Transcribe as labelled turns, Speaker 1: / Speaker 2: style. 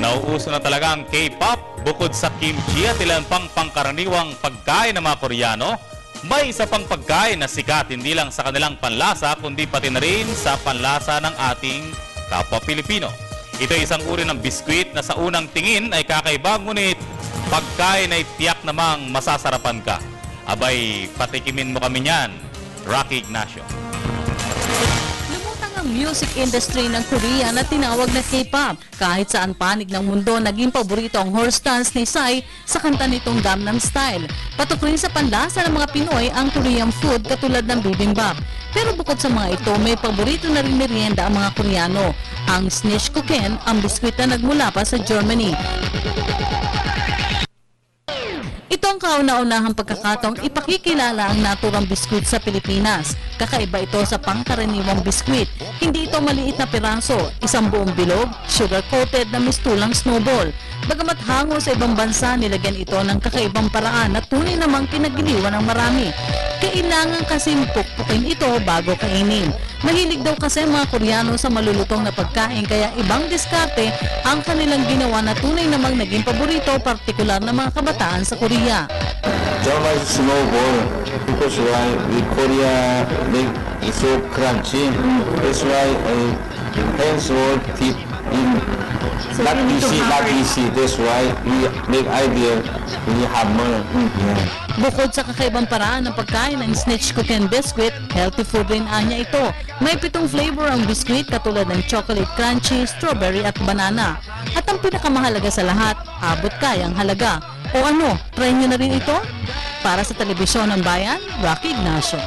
Speaker 1: Nauuso na talaga ang K-pop bukod sa kimchi at ilan pang pangkaraniwang pagkain ng mga Koreano. May isa pang pagkain na sikat hindi lang sa kanilang panlasa kundi pati na rin sa panlasa ng ating kapwa Pilipino. Ito ay isang uri ng biskwit na sa unang tingin ay kakaiba ngunit pagkain ay tiyak namang masasarapan ka. Abay, patikimin mo kami niyan, Rocky Ignacio.
Speaker 2: Music industry ng Korea na tinawag na K-pop. Kahit saan panig ng mundo, naging paborito ang horse dance ni Psy sa kanta nitong Gangnam Style. Patok rin sa panlasa ng mga Pinoy ang Korean food katulad ng bibimbap. Pero bukod sa mga ito, may paborito na rin merienda ang mga Koreano. Ang Snishkuken, ang biskwit na nagmula pa sa Germany. Ito ang kauna-unahang pagkakataong ipakikilala ang naturang biskwit sa Pilipinas. Kakaiba ito sa pangkaraniwang biskwit. Hindi ito maliit na piraso, isang buong bilog, sugar-coated na mistulang snowball. Bagamat hango sa ibang bansa, nilagyan ito ng kakaibang paraan na tunay namang kinagiliwan ng marami. Kailangan kasing pukpukin ito bago kainin. Mahilig daw kasi mga Koreano sa malulutong na pagkain kaya ibang diskarte ang kanilang ginawa na tunay namang naging paborito partikular ng mga kabataan sa Korea.
Speaker 3: Java is snowball because why in Korea make it so crunchy. That's why hands will tip in not easy. That's why we make idea we hammer. Yeah.
Speaker 2: Bukod sa kakaibang paraan ng pagkain ng Snishkuken biscuit, healthy food rin anya ito. May 7 flavor ang biscuit katulad ng chocolate crunchy, strawberry at banana. At ang pinakamahalaga sa lahat, abot kayang halaga. O ano, try nyo na rin ito? Para sa Telebisyon ng Bayan, Rocky Ignacio.